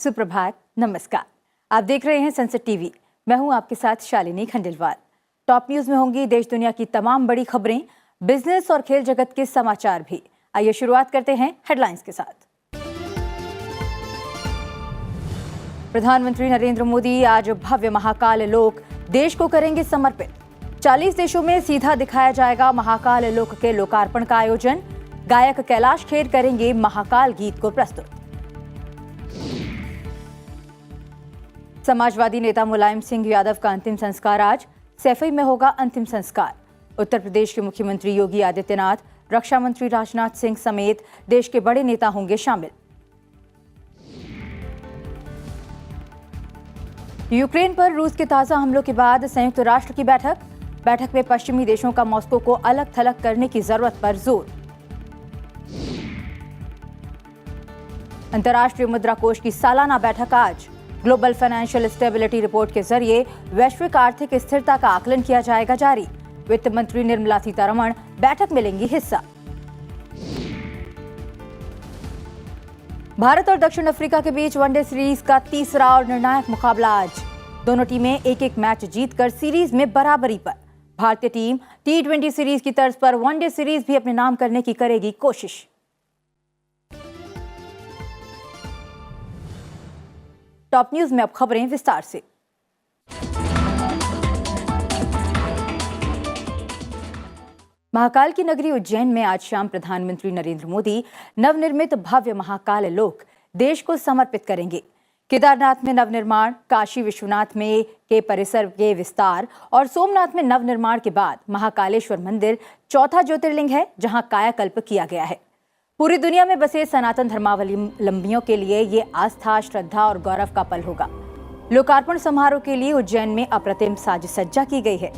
सुप्रभात, नमस्कार। आप देख रहे हैं संसद टीवी। मैं हूं आपके साथ शालिनी खंडेलवाल। टॉप न्यूज में होंगी देश दुनिया की तमाम बड़ी खबरें, बिजनेस और खेल जगत के समाचार भी। आइए शुरुआत करते हैं हेडलाइंस के साथ। प्रधानमंत्री नरेंद्र मोदी आज भव्य महाकाल लोक देश को करेंगे समर्पित। 40 देशों में सीधा दिखाया जाएगा महाकाल लोक के लोकार्पण का आयोजन। गायक कैलाश खेर करेंगे महाकाल गीत को प्रस्तुत। समाजवादी नेता मुलायम सिंह यादव का अंतिम संस्कार आज। सैफई में होगा अंतिम संस्कार। उत्तर प्रदेश के मुख्यमंत्री योगी आदित्यनाथ, रक्षा मंत्री राजनाथ सिंह समेत देश के बड़े नेता होंगे शामिल। यूक्रेन पर रूस के ताजा हमलों के बाद संयुक्त राष्ट्र की बैठक में पश्चिमी देशों का मॉस्को को अलग थलग करने की जरूरत पर जोर। अंतर्राष्ट्रीय मुद्रा कोष की सालाना बैठक आज। ग्लोबल फाइनेंशियल स्टेबिलिटी रिपोर्ट के जरिए वैश्विक आर्थिक स्थिरता का आकलन किया जाएगा जारी। वित्त मंत्री निर्मला सीतारमण बैठक में लेंगी हिस्सा। भारत और दक्षिण अफ्रीका के बीच वनडे सीरीज का तीसरा और निर्णायक मुकाबला आज। दोनों टीमें एक एक मैच जीतकर सीरीज में बराबरी पर। भारतीय टीम T20 सीरीज की तर्ज पर वनडे सीरीज भी अपने नाम करने की करेगी कोशिश। टॉप न्यूज में अब खबरें विस्तार से। महाकाल की नगरी उज्जैन में आज शाम प्रधानमंत्री नरेंद्र मोदी नवनिर्मित भव्य महाकाल लोक देश को समर्पित करेंगे। केदारनाथ में नवनिर्माण, काशी विश्वनाथ में के परिसर के विस्तार और सोमनाथ में नवनिर्माण के बाद महाकालेश्वर मंदिर चौथा ज्योतिर्लिंग है, जहां कायाकल्प किया गया है। पूरी दुनिया में बसे सनातन धर्मावलंबियों के लिए ये आस्था, श्रद्धा और गौरव का पल होगा। लोकार्पण समारोह के लिए उज्जैन में अप्रतिम साज सज्जा की गई है।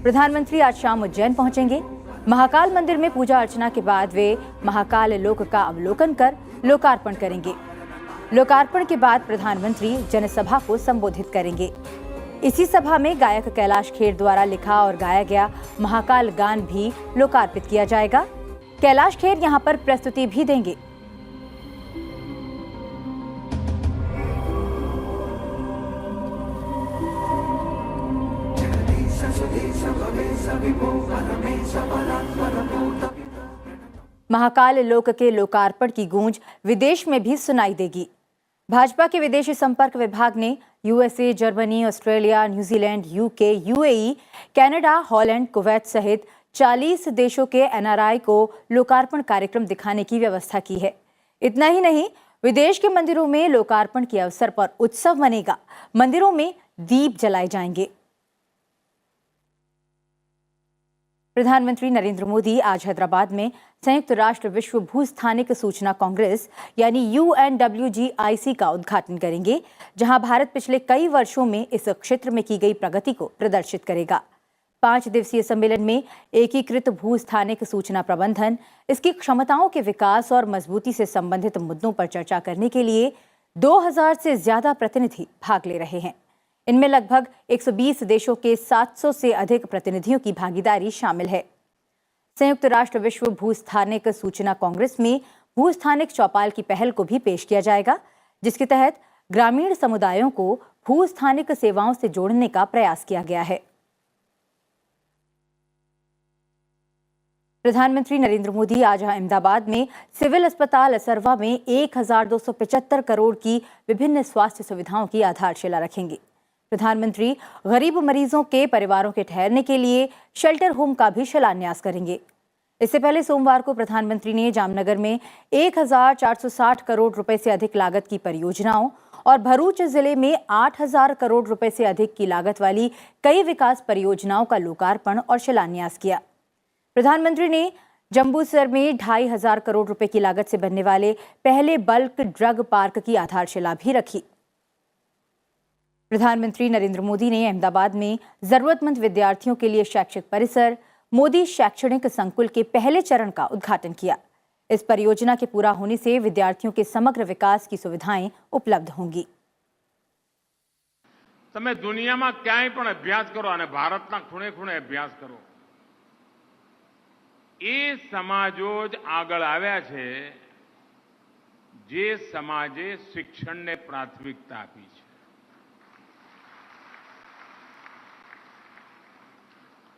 प्रधानमंत्री आज शाम उज्जैन पहुंचेंगे। महाकाल मंदिर में पूजा अर्चना के बाद वे महाकाल लोक का अवलोकन कर लोकार्पण करेंगे। लोकार्पण के बाद प्रधानमंत्री जनसभा को संबोधित करेंगे। इसी सभा में गायक कैलाश खेर द्वारा लिखा और गाया गया महाकाल गान भी लोकार्पित किया जाएगा। कैलाश खेर यहां पर प्रस्तुति भी देंगे। महाकाल लोक के लोकार्पण की गूंज विदेश में भी सुनाई देगी। भाजपा के विदेशी संपर्क विभाग ने USA, Germany, Australia, New Zealand, UK, UAE, Canada, Holland, Kuwait सहित 40 देशों के एनआरआई को लोकार्पण कार्यक्रम दिखाने की व्यवस्था की है। इतना ही नहीं, विदेश के मंदिरों में लोकार्पण के अवसर पर उत्सव मनेगा। मंदिरों में दीप जलाए जाएंगे। प्रधानमंत्री नरेंद्र मोदी आज हैदराबाद में संयुक्त राष्ट्र विश्व भूस्थानिक सूचना कांग्रेस यानी UNWGIC का उद्घाटन करेंगे, जहां भारत पिछले कई वर्षों में इस क्षेत्र में की गई प्रगति को प्रदर्शित करेगा। 5 दिवसीय सम्मेलन में एकीकृत भूस्थानिक सूचना प्रबंधन, इसकी क्षमताओं के विकास और मजबूती से संबंधित मुद्दों पर चर्चा करने के लिए 2000 से ज्यादा प्रतिनिधि भाग ले रहे हैं। इनमें लगभग 120 देशों के 700 से अधिक प्रतिनिधियों की भागीदारी शामिल है। संयुक्त राष्ट्र विश्व भूस्थानिक सूचना कांग्रेस में भूस्थानिक चौपाल की पहल को भी पेश किया जाएगा, जिसके तहत ग्रामीण समुदायों को भूस्थानिक सेवाओं से जोड़ने का प्रयास किया गया है। प्रधानमंत्री नरेंद्र मोदी आज अहमदाबाद में सिविल अस्पताल असरवा में 1275 करोड़ की विभिन्न स्वास्थ्य सुविधाओं की आधारशिला रखेंगे। प्रधानमंत्री गरीब मरीजों के परिवारों के ठहरने के लिए शेल्टर होम का भी शिलान्यास करेंगे। इससे पहले सोमवार को प्रधानमंत्री ने जामनगर में 1460 करोड़ रुपए से अधिक लागत की परियोजनाओं और भरूच जिले में 8000 करोड़ रुपए से अधिक की लागत वाली कई विकास परियोजनाओं का लोकार्पण और शिलान्यास किया। प्रधानमंत्री ने जम्बूसर में 2500 करोड़ रुपए की लागत से बनने वाले पहले बल्क ड्रग पार्क की आधारशिला भी रखी। प्रधानमंत्री नरेंद्र मोदी ने अहमदाबाद में जरूरतमंद विद्यार्थियों के लिए शैक्षिक परिसर मोदी शैक्षणिक संकुल के पहले चरण का उद्घाटन किया। इस परियोजना के पूरा होने से विद्यार्थियों के समग्र विकास की सुविधाएं उपलब्ध होंगी। તમે દુનિયામાં ક્યાંય પણ અભ્યાસ કરો અને ભારતના ખૂણે ખૂણે અભ્યાસ કરો, એ સમાજો જ આગળ આવ્યા છે જે સમાજે શિક્ષણને પ્રાથમિકતા આપી છે.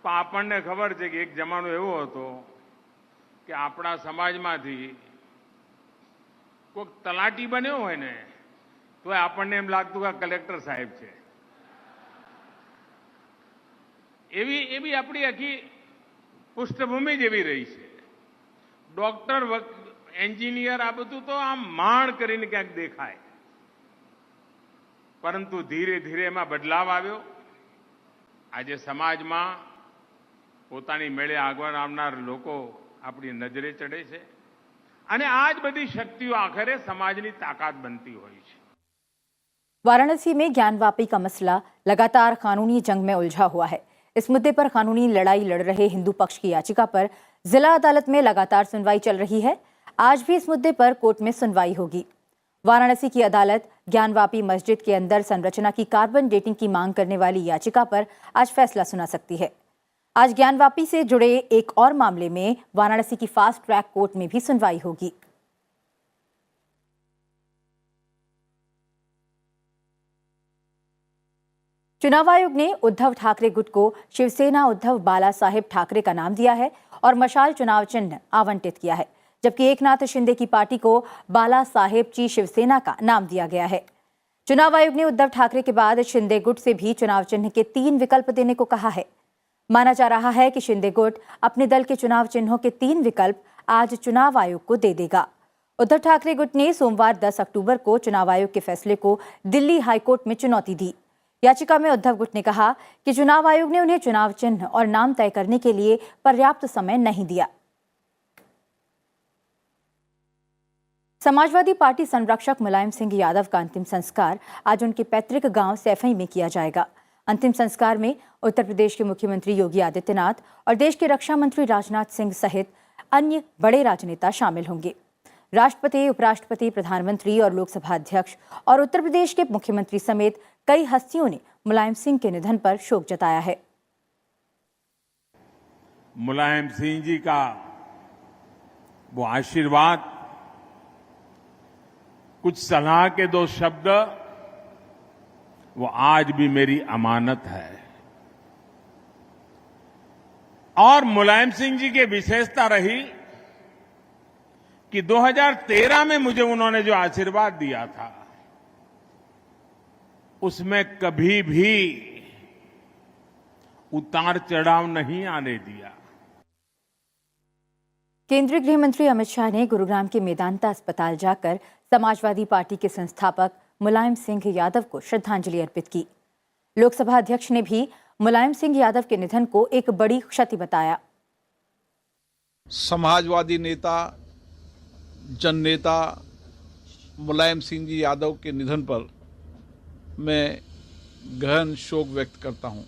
પણ આપણને ખબર છે કે એક જમાનો એવો હતો કે આપણા સમાજમાંથી કોઈક તલાટી બન્યો હોય ને તો આપણને એમ લાગતું કે કલેક્ટર સાહેબ છે. એવી આપણી આખી પૃષ્ઠભૂમિ જેવી રહી છે. ડોક્ટર, એન્જિનિયર આ બધું તો આમ માણ કરીને ક્યાંક દેખાય, પરંતુ ધીરે ધીરે એમાં બદલાવ આવ્યો. આજે સમાજમાં પોતાની મેળે આગળ આવનાર લોકો આપણી નજરે ચડે છે અને આ જ બધી શક્તિઓ આખરે સમાજની તાકાત બનતી હોય છે. वाराणसी में ज्ञानवापी का मसला लगातार कानूनी जंग में उलझा हुआ है. इस मुद्दे पर कानूनी लड़ाई लड़ रहे हिंदू पक्ष की याचिका पर जिला अदालत में लगातार सुनवाई चल रही है. आज भी इस मुद्दे पर कोर्ट में सुनवाई होगी. वाराणसी की अदालत ज्ञानवापी मस्जिद के अंदर संरचना की कार्बन डेटिंग की मांग करने वाली याचिका पर आज फैसला सुना सकती है. आज ज्ञानवापी से जुड़े एक और मामले में वाराणसी की फास्ट ट्रैक कोर्ट में भी सुनवाई होगी. चुनाव आयोग ने उद्धव ठाकरे गुट को शिवसेना उद्धव बाला साहेब ठाकरे का नाम दिया है और मशाल चुनाव चिन्ह आवंटित किया है, जबकि एकनाथ शिंदे की पार्टी को बाला साहेब की शिवसेना का नाम दिया गया है. चुनाव आयोग ने उद्धव ठाकरे के बाद शिंदे गुट से भी चुनाव चिन्ह के 3 विकल्प देने को कहा है. माना जा रहा है कि शिंदे गुट अपने दल के चुनाव चिन्हों के 3 विकल्प आज चुनाव आयोग को दे देगा. उद्धव ठाकरे गुट ने सोमवार 10 अक्टूबर को चुनाव आयोग के फैसले को दिल्ली हाईकोर्ट में चुनौती दी. याचिका में उद्धव गुट ने कहा कि चुनाव आयोग ने उन्हें चुनाव चिन्ह और नाम तय करने के लिए पर्याप्त समय नहीं दिया. समाजवादी पार्टी संरक्षक मुलायम सिंह यादव का अंतिम संस्कार आज उनके पैतृक गांव सैफई में किया जाएगा. अंतिम संस्कार में उत्तर प्रदेश के मुख्यमंत्री योगी आदित्यनाथ और देश के रक्षा मंत्री राजनाथ सिंह सहित अन्य बड़े राजनेता शामिल होंगे. राष्ट्रपति, उपराष्ट्रपति, प्रधानमंत्री और लोकसभा अध्यक्ष और उत्तर प्रदेश के मुख्यमंत्री समेत कई हस्तियों ने मुलायम सिंह के निधन पर शोक जताया है. मुलायम सिंह जी का वो आशीर्वाद, कुछ सलाह के 2 शब्द, वो आज भी मेरी अमानत है. और मुलायम सिंह जी की विशेषता रही कि 2013 में मुझे उन्होंने जो आशीर्वाद दिया था उसमें कभी भी उतार चढ़ाव नहीं आने दिया. केंद्रीय गृह मंत्री अमित शाह ने गुरुग्राम के मेदांता अस्पताल जाकर समाजवादी पार्टी के संस्थापक मुलायम सिंह यादव को श्रद्धांजलि अर्पित की. लोकसभा अध्यक्ष ने भी मुलायम सिंह यादव के निधन को एक बड़ी क्षति बताया. समाजवादी नेता, जननेता मुलायम सिंह जी यादव के निधन पर मैं गहन शोक व्यक्त करता हूं.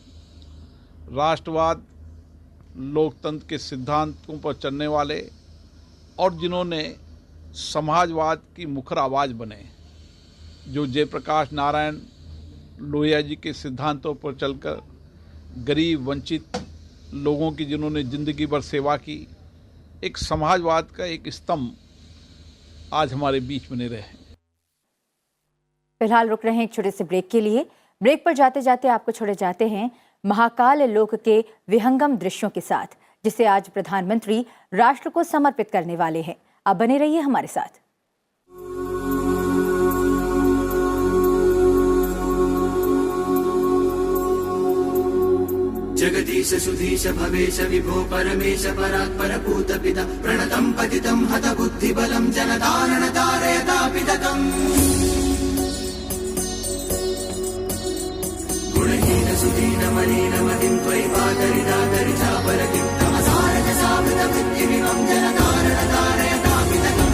राष्ट्रवाद, लोकतंत्र के सिद्धांतों पर चलने वाले और जिन्होंने समाजवाद की मुखर आवाज बने, जो जयप्रकाश नारायण लोहिया जी के सिद्धांतों पर चलकर गरीब, वंचित लोगों की जिन्होंने जिंदगी भर सेवा की, एक समाजवाद का एक स्तंभ आज हमारे बीच बने रहे. फिलहाल रुक रहे हैं एक छोटे से ब्रेक के लिए. ब्रेक पर जाते जाते आपको छोड़े जाते हैं महाकाल लोक के विहंगम दृश्यों के साथ, जिसे आज प्रधानमंत्री राष्ट्र को समर्पित करने वाले हैं. आप बने रहिए हमारे साथ. जगदीश सुधीश भवेश विभो परमेश परात्पर भूत पिता प्रणतं पतितं हत बुद्धिबलं जनतारण तारयतापितकम् गुणहीन सुदीन मलिन मतिं त्वयि पातरिदातरि चापरकिं तमसारज सावृत वृत्तिमिमं जनतारण तारयतापितकम्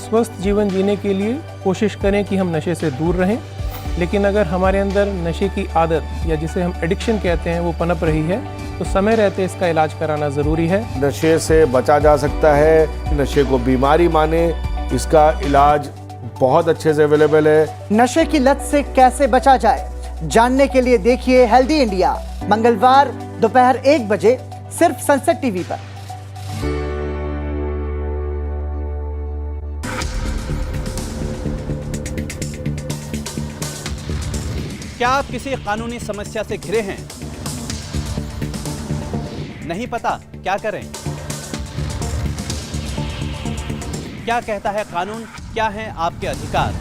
स्वस्थ जीवन जीने के लिए कोशिश करें कि हम नशे से दूर रहें, लेकिन अगर हमारे अंदर नशे की आदत या जिसे हम एडिक्शन कहते हैं वो पनप रही है तो समय रहते इसका इलाज कराना ज़रूरी है। नशे से बचा जा सकता है, नशे को बीमारी माने, इसका इलाज बहुत अच्छे से अवेलेबल है। नशे की लत से कैसे बचा जाए, जानने के लिए देखिए हेल्दी इंडिया मंगलवार दोपहर 1 बजे सिर्फ सनसेट टीवी पर। क्या आप किसी कानूनी समस्या से घिरे हैं? नहीं पता क्या करें? क्या कहता है कानून? क्या हैं आपके अधिकार?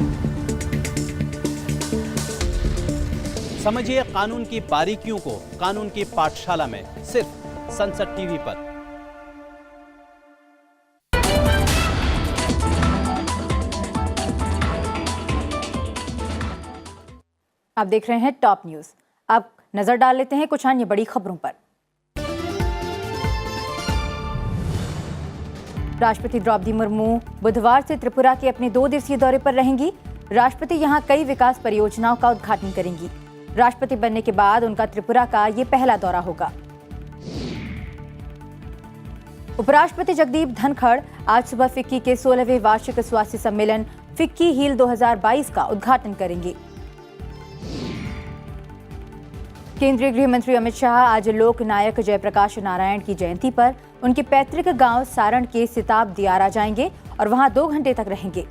समझिए कानून की बारीकियों को कानून की पाठशाला में, सिर्फ सनसेट टीवी पर। आप देख रहे हैं टॉप न्यूज। अब नजर डाल लेते हैं कुछ अन्य बड़ी खबरों पर। राष्ट्रपति द्रौपदी मुर्मू बुधवार से त्रिपुरा के अपने 2 दिवसीय दौरे पर रहेंगी। राष्ट्रपति यहां कई विकास परियोजनाओं का उद्घाटन करेंगी। राष्ट्रपति बनने के बाद उनका त्रिपुरा का ये पहला दौरा होगा। उपराष्ट्रपति जगदीप धनखड़ आज सुबह फिक्की के 16वें वार्षिक स्वास्थ्य सम्मेलन फिक्की हील 2022 का उद्घाटन करेंगे। केंद्रीय गृह मंत्री अमित शाह आज लोक नायक जयप्रकाश नारायण की जयंती पर उनके पैतृक गांव सारण के सिताब दियारा जाएंगे और वहां 2 घंटे तक रहेंगे।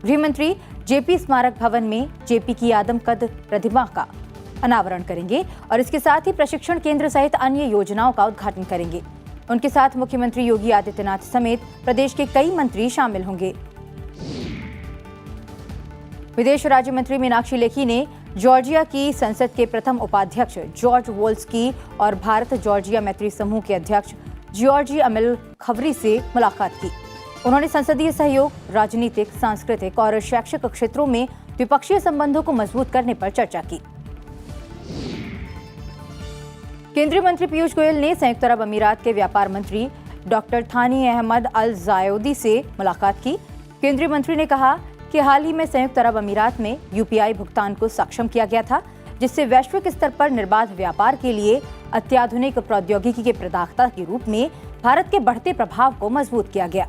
गृह मंत्री जेपी स्मारक भवन में जेपी की आदमकद प्रतिमा का अनावरण करेंगे और इसके साथ ही प्रशिक्षण केंद्र सहित अन्य योजनाओं का उद्घाटन करेंगे। उनके साथ मुख्यमंत्री योगी आदित्यनाथ समेत प्रदेश के कई मंत्री शामिल होंगे। विदेश राज्य मंत्री मीनाक्षी लेखी ने जॉर्जिया की संसद के प्रथम उपाध्यक्ष जॉर्ज वोल्स्की और भारत जॉर्जिया मैत्री समूह के अध्यक्ष जियोर्जी अमिल खवरी से मुलाकात की। उन्होंने संसदीय सहयोग, राजनीतिक, सांस्कृतिक और शैक्षिक क्षेत्रों में द्विपक्षीय संबंधों को मजबूत करने पर चर्चा की। केंद्रीय मंत्री पीयूष गोयल ने संयुक्त अरब अमीरात के व्यापार मंत्री डॉक्टर थानी अहमद अल जायोदी से मुलाकात की। केंद्रीय मंत्री ने कहा कि हाल ही में संयुक्त अरब अमीरात में यूपीआई भुगतान को सक्षम किया गया था, जिससे वैश्विक स्तर पर निर्बाध व्यापार के लिए अत्याधुनिक प्रौद्योगिकी के प्रदाता के रूप में भारत के बढ़ते प्रभाव को मजबूत किया गया।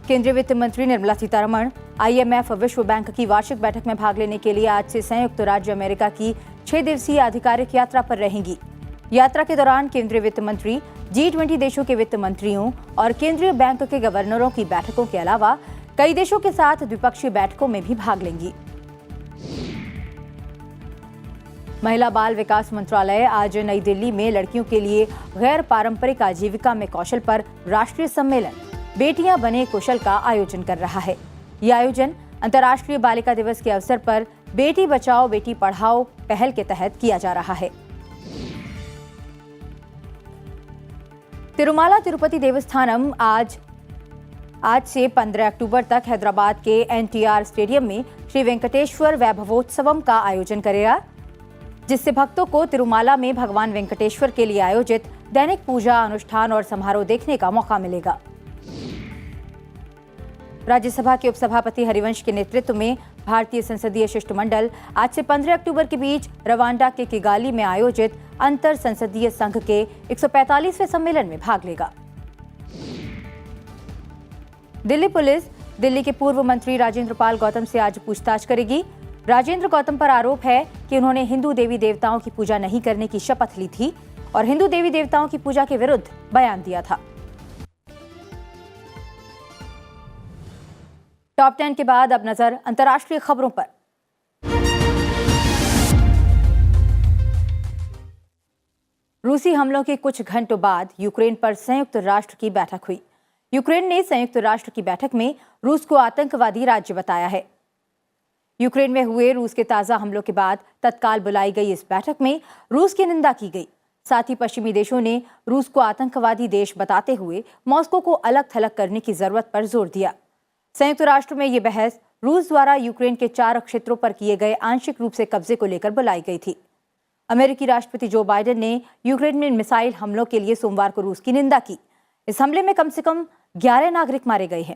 केंद्रीय वित्त मंत्री निर्मला सीतारमण आईएमएफ विश्व बैंक की वार्षिक बैठक में भाग लेने के लिए आज से संयुक्त राज्य अमेरिका की 6 दिवसीय आधिकारिक यात्रा पर रहेंगी। यात्रा के दौरान केंद्रीय वित्त मंत्री G20 देशों के वित्त मंत्रियों और केंद्रीय बैंक के गवर्नरों की बैठकों के अलावा कई देशों के साथ द्विपक्षीय बैठकों में भी भाग लेंगी। महिला बाल विकास मंत्रालय आज नई दिल्ली में लड़कियों के लिए गैर पारंपरिक आजीविका में कौशल पर राष्ट्रीय सम्मेलन बेटियां बने कुशल का आयोजन कर रहा है। यह आयोजन अंतर्राष्ट्रीय बालिका दिवस के अवसर पर बेटी बचाओ बेटी पढ़ाओ पहल के तहत किया जा रहा है। तिरुमाला तिरुपति देवस्थानम आज से 15 अक्टूबर तक हैदराबाद के एनटीआर स्टेडियम में श्री वेंकटेश्वर वैभवोत्सवम का आयोजन करेगा, जिससे भक्तों को तिरुमाला में भगवान वेंकटेश्वर के लिए आयोजित दैनिक पूजा, अनुष्ठान और समारोह देखने का मौका मिलेगा। राज्यसभा के उपसभापति हरिवंश के नेतृत्व में भारतीय संसदीय शिष्टमंडल आज से 15 अक्टूबर के बीच रवांडा के किगाली में आयोजित अंतर संसदीय संघ के 145वें सम्मेलन में भाग लेगा। दिल्ली पुलिस दिल्ली के पूर्व मंत्री राजेंद्र पाल गौतम से आज पूछताछ करेगी। राजेंद्र गौतम पर आरोप है कि उन्होंने हिंदू देवी देवताओं की पूजा नहीं करने की शपथ ली थी और हिंदू देवी देवताओं की पूजा के विरुद्ध बयान दिया था। टॉप 10 के बाद अब नजर अंतर्राष्ट्रीय खबरों पर। रूसी हमलों के कुछ घंटों बाद यूक्रेन पर संयुक्त राष्ट्र की बैठक हुई। यूक्रेन ने संयुक्त राष्ट्र की बैठक में रूस को आतंकवादी राज्य बताया है। यूक्रेन में हुए रूस के ताजा हमलों के बाद तत्काल बुलाई गई इस बैठक में रूस की निंदा की गई। साथ ही पश्चिमी देशों ने रूस को आतंकवादी देश बताते हुए मॉस्को को अलग थलग करने की जरूरत पर जोर दिया। संयुक्त राष्ट्र में ये बहस रूस द्वारा यूक्रेन के 4 क्षेत्रों पर किए गए आंशिक रूप से कब्जे को लेकर बुलाई गई थी। अमेरिकी राष्ट्रपति जो बाइडेन ने यूक्रेन में मिसाइल हमलों के लिए सोमवार को रूस की निंदा की। इस हमले में कम से कम 11 नागरिक मारे गए हैं।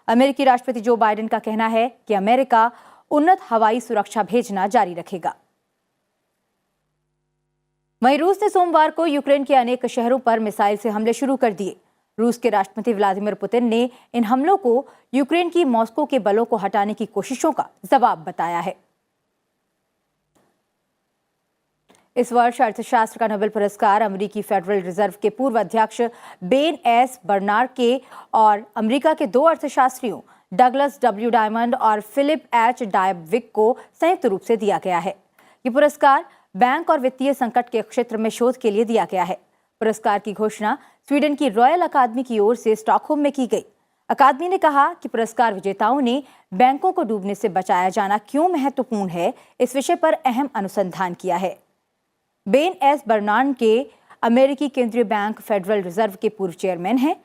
अमेरिकी राष्ट्रपति जो बाइडेन का कहना है कि अमेरिका उन्नत हवाई सुरक्षा भेजना जारी रखेगा। वहीं रूस ने सोमवार को यूक्रेन के अनेक शहरों पर मिसाइल से हमले शुरू कर दिए। रूस के राष्ट्रपति व्लादिमीर पुतिन ने इन हमलों को यूक्रेन की मॉस्को के बलों को हटाने की कोशिशों का जवाब बताया है। इस वर्ष अर्थशास्त्र का नोबेल पुरस्कार अमेरिकी फेडरल रिजर्व के पूर्व अध्यक्ष बेन एस बर्नार्के और अमेरिका के 2 अर्थशास्त्रियों डगलस डब्ल्यू डायमंड और फिलिप एच डायबविक को संयुक्त रूप से दिया गया है। ये पुरस्कार बैंक और वित्तीय संकट के क्षेत्र में शोध के लिए दिया गया है। पुरस्कार की घोषणा स्वीडन की रॉयल अकादमी की ओर से स्टॉकहोम में की गई। अकादमी ने कहा कि पुरस्कार विजेताओं ने बैंकों को डूबने से बचाया जाना क्यों महत्वपूर्ण है, इस विषय पर अहम अनुसंधान किया है। बेन एस बर्नार्के अमेरिकी केंद्रीय बैंक फेडरल रिजर्व के पूर्व चेयरमैन हैं।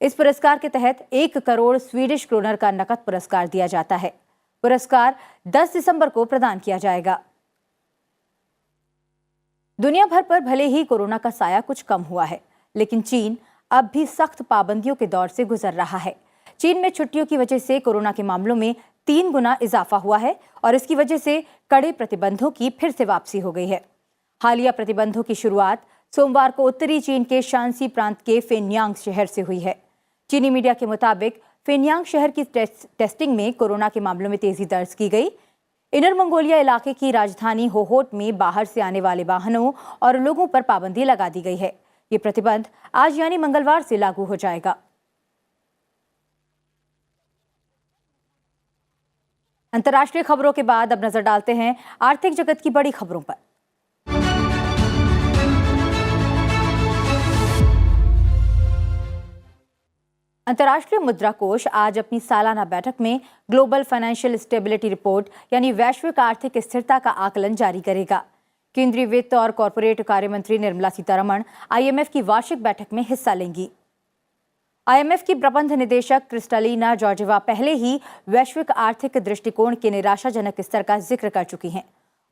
इस पुरस्कार के तहत 1 करोड़ स्वीडिश क्रोनर का नकद पुरस्कार दिया जाता है। पुरस्कार 10 दिसंबर को प्रदान किया जाएगा। दुनिया भर पर भले ही कोरोना का साया कुछ कम हुआ है, लेकिन चीन अब भी सख्त पाबंदियों के दौर से गुजर रहा है। चीन में छुट्टियों की वजह से कोरोना के मामलों में 3 गुना इजाफा हुआ है और इसकी वजह से कड़े प्रतिबंधों की फिर से वापसी हो गई है। हालिया प्रतिबंधों की शुरुआत सोमवार को उत्तरी चीन के शांसी प्रांत के फेन्यांग शहर से हुई है। चीनी मीडिया के मुताबिक फेन्यांग शहर की टेस्टिंग में कोरोना के मामलों में तेजी दर्ज की गई। इनर मंगोलिया इलाके की राजधानी होहोट में बाहर से आने वाले वाहनों और लोगों पर पाबंदी लगा दी गई है। ये प्रतिबंध आज यानी मंगलवार से लागू हो जाएगा। अंतर्राष्ट्रीय खबरों के बाद अब नजर डालते हैं आर्थिक जगत की बड़ी खबरों पर। अंतर्राष्ट्रीय मुद्रा कोष आज अपनी सालाना बैठक में ग्लोबल फाइनेंशियल स्टेबिलिटी रिपोर्ट यानी वैश्विक आर्थिक स्थिरता का आकलन जारी करेगा। केंद्रीय वित्त और कॉरपोरेट कार्य मंत्री निर्मला सीतारमण आईएमएफ की वार्षिक बैठक में हिस्सा लेंगी। आईएमएफ की प्रबंध निदेशक क्रिस्टालिना जॉर्जेवा पहले ही वैश्विक आर्थिक दृष्टिकोण के निराशाजनक स्तर का जिक्र कर चुकी हैं।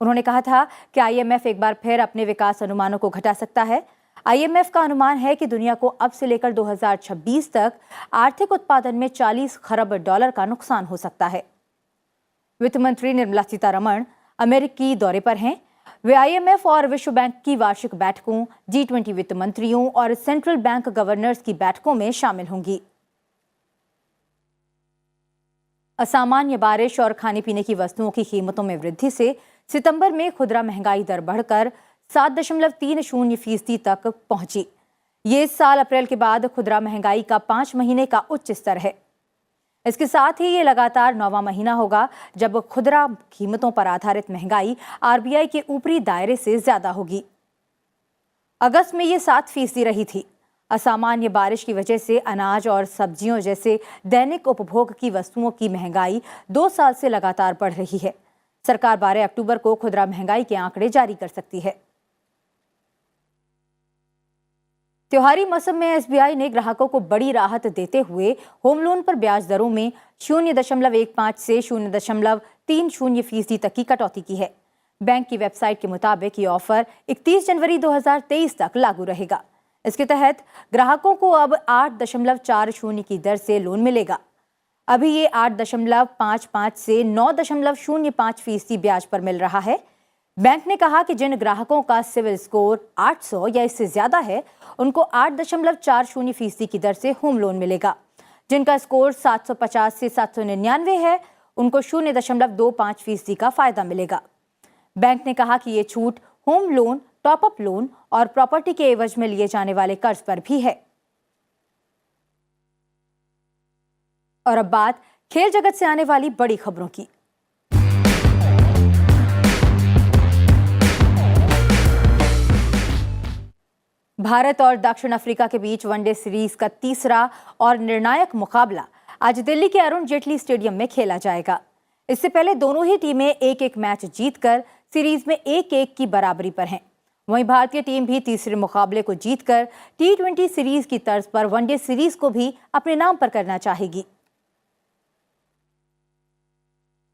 उन्होंने कहा था कि आईएमएफ एक बार फिर अपने विकास अनुमानों को घटा सकता है। आईएमएफ का अनुमान है कि दुनिया को अब से लेकर 2026 तक आर्थिक उत्पादन में $40 खरब का नुकसान हो सकता है। वित्त मंत्री निर्मला सीतारमण अमेरिकी दौरे पर हैं। वे आईएमएफ और विश्व बैंक की वार्षिक बैठकों, G20 वित्त मंत्रियों और सेंट्रल बैंक गवर्नर्स की बैठकों में शामिल होंगी। असामान्य बारिश और खाने पीने की वस्तुओं की कीमतों में वृद्धि से सितंबर में खुदरा महंगाई दर बढ़कर 7.30% तक पहुंची। ये इस साल अप्रैल के बाद खुदरा महंगाई का 5 महीने का उच्च स्तर है। इसके साथ ही ये लगातार 9वां महीना होगा जब खुदरा कीमतों पर आधारित महंगाई आरबीआई के ऊपरी दायरे से ज्यादा होगी। अगस्त में ये 7% रही थी। असामान्य बारिश की वजह से अनाज और सब्जियों जैसे दैनिक उपभोग की वस्तुओं की महंगाई 2 साल से लगातार बढ़ रही है। सरकार 12 अक्टूबर को खुदरा महंगाई के आंकड़े जारी कर सकती है। त्योहारी मौसम में एसबीआई ने ग्राहकों को बड़ी राहत देते हुए होम लोन पर ब्याज दरों में 0.15 से 0.30% तक की कटौती की है। बैंक की वेबसाइट के मुताबिक ये ऑफर 31 जनवरी 2023 तक लागू रहेगा। इसके तहत ग्राहकों को अब 8.40 की दर से लोन मिलेगा। अभी ये 8.55 से 9.05% ब्याज पर मिल रहा है। बैंक ने कहा कि जिन ग्राहकों का सिविल स्कोर 800 या इससे ज्यादा है, उनको 8.40% की दर से होम लोन मिलेगा। जिनका स्कोर 750 से 799 है, उनको 0.25% का फायदा मिलेगा। बैंक ने कहा कि ये छूट होम लोन, टॉपअप लोन और प्रॉपर्टी के एवज में लिए जाने वाले कर्ज पर भी है। और अब बात खेल जगत से आने वाली बड़ी खबरों की। भारत और दक्षिण अफ्रीका के बीच वनडे सीरीज का तीसरा और निर्णायक मुकाबला आज दिल्ली के अरुण जेटली स्टेडियम में खेला जाएगा। इससे पहले दोनों ही टीमें एक-एक मैच जीतकर सीरीज में 1-1 की बराबरी पर हैं। वहीं भारतीय टीम भी तीसरे मुकाबले को जीतकर T20 सीरीज की तर्ज पर वनडे सीरीज को भी अपने नाम पर करना चाहेगी।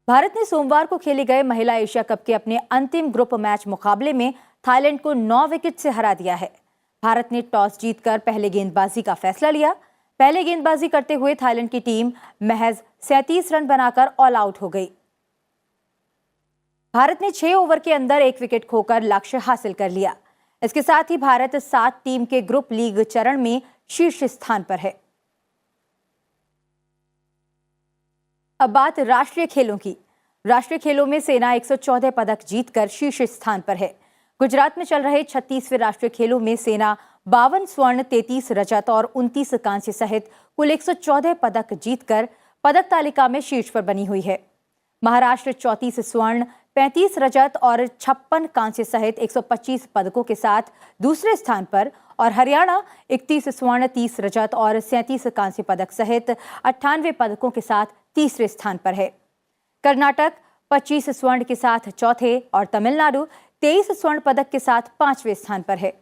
भारत ने सोमवार को खेले गए महिला एशिया कप के अपने अंतिम ग्रुप मैच मुकाबले में थाईलैंड को 9 विकेट से हरा दिया है। भारत ने टॉस जीतकर पहले गेंदबाजी का फैसला लिया। पहले गेंदबाजी करते हुए थाईलैंड की टीम महज 37 रन बनाकर ऑल आउट हो गई। भारत ने 6 ओवर के अंदर 1 विकेट खोकर लक्ष्य हासिल कर लिया। इसके साथ ही भारत 7 टीम के ग्रुप लीग चरण में शीर्ष स्थान पर है। अब बात राष्ट्रीय खेलों की। राष्ट्रीय खेलों में सेना 114 पदक जीतकर शीर्ष स्थान पर है। गुजरात में चल रहे 36वें राष्ट्रीय खेलों में सेना 52 स्वर्ण, 33 रजत और 29 कांस्य सहित कुल 114 पदक जीतकर पदक तालिका में शीर्ष पर बनी हुई है। महाराष्ट्र 34 स्वर्ण, 35 रजत और 56 कांस्य सहित 125 पदकों के साथ दूसरे स्थान पर और हरियाणा 31 स्वर्ण, 30 रजत और 37 कांस्य पदक सहित 98 पदकों के साथ तीसरे स्थान पर है। कर्नाटक 25 स्वर्ण के साथ चौथे और तमिलनाडु 23 स्वर्ण पदक के साथ 5वें स्थान पर है।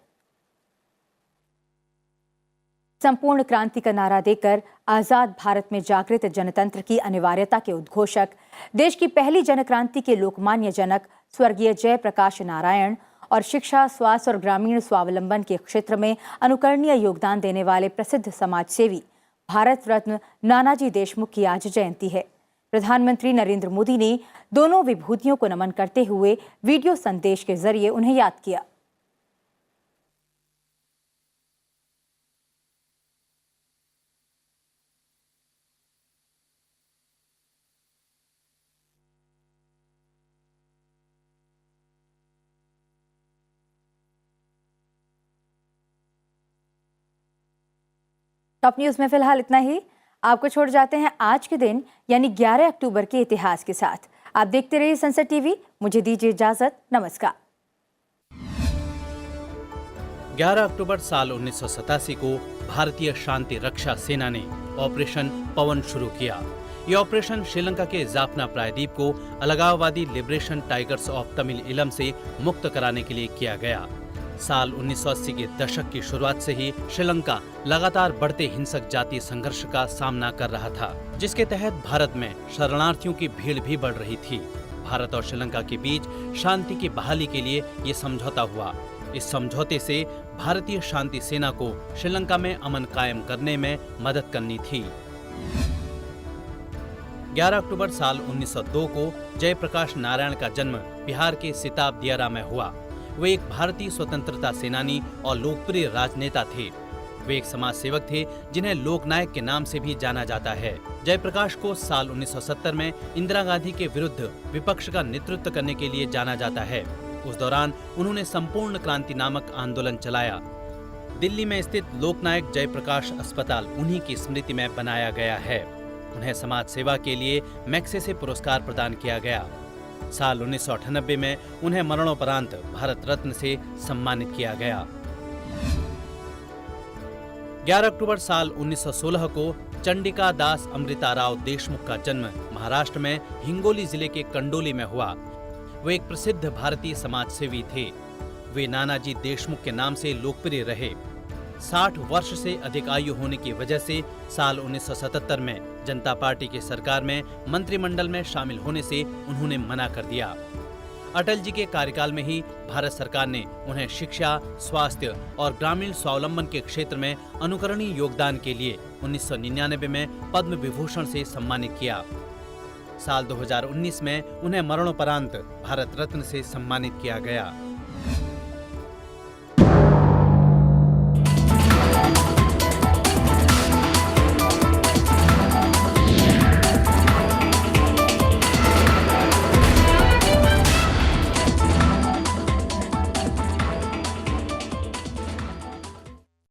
संपूर्ण क्रांति का नारा देकर आजाद भारत में जागृत जनतंत्र की अनिवार्यता के उद्घोषक, देश की पहली जनक्रांति के लोकमान्य जनक स्वर्गीय जयप्रकाश नारायण और शिक्षा, स्वास्थ्य और ग्रामीण स्वावलंबन के क्षेत्र में अनुकरणीय योगदान देने वाले प्रसिद्ध समाजसेवी भारत रत्न नानाजी देशमुख की आज जयंती है। प्रधानमंत्री नरेंद्र मोदी ने दोनों विभूतियों को नमन करते हुए वीडियो संदेश के जरिए उन्हें याद किया। टॉप न्यूज में फिलहाल इतना ही। आपको छोड़ जाते हैं आज के दिन यानी 11 अक्टूबर के इतिहास के साथ। आप देखते रहिए सनसेट टीवी। मुझे दीजिए इजाजत। नमस्कार। 11 अक्टूबर साल 1987 को भारतीय शांति रक्षा सेना ने ऑपरेशन पवन शुरू किया। ये ऑपरेशन श्रीलंका के जाफना प्रायद्वीप को अलगाववादी लिबरेशन टाइगर्स ऑफ तमिल इलम से मुक्त कराने के लिए किया गया। साल 1980 के दशक की शुरुआत से ही श्रीलंका लगातार बढ़ते हिंसक जातीय संघर्ष का सामना कर रहा था, जिसके तहत भारत में शरणार्थियों की भीड़ भी बढ़ रही थी। भारत और श्रीलंका के बीच शांति की बहाली के लिए ये समझौता हुआ। इस समझौते से भारतीय शांति सेना को श्रीलंका में अमन कायम करने में मदद करनी थी। 11 अक्टूबर साल 1902 को जयप्रकाश नारायण का जन्म बिहार के सिताब दियारा में हुआ। वे एक भारतीय स्वतंत्रता सेनानी और लोकप्रिय राजनेता थे। वे एक समाज सेवक थे जिन्हें लोकनायक के नाम से भी जाना जाता है। जयप्रकाश को साल 1970 में इंदिरा गांधी के विरुद्ध विपक्ष का नेतृत्व करने के लिए जाना जाता है। उस दौरान उन्होंने संपूर्ण क्रांति नामक आंदोलन चलाया। दिल्ली में स्थित लोकनायक जयप्रकाश अस्पताल उन्हीं की स्मृति में बनाया गया है। उन्हें समाज सेवा के लिए मैग्सेसे पुरस्कार प्रदान किया गया। साल 1998 में उन्हें मरणोपरांत भारत रत्न से सम्मानित किया गया। 11 अक्टूबर साल 1916 को चंडिका दास अमृता राव देशमुख का जन्म महाराष्ट्र में हिंगोली जिले के कंडोली में हुआ। वे एक प्रसिद्ध भारतीय समाजसेवी थे। वे नानाजी देशमुख के नाम से लोकप्रिय रहे। 60 वर्ष से अधिक आयु होने की वजह से साल 1977 में जनता पार्टी की सरकार में मंत्रिमंडल में शामिल होने से उन्होंने मना कर दिया। अटल जी के कार्यकाल में ही भारत सरकार ने उन्हें शिक्षा, स्वास्थ्य और ग्रामीण स्वावलंबन के क्षेत्र में अनुकरणीय योगदान के लिए 1999 में पद्म विभूषण से सम्मानित किया। साल 2019 में उन्हें मरणोपरांत भारत रत्न से सम्मानित किया गया।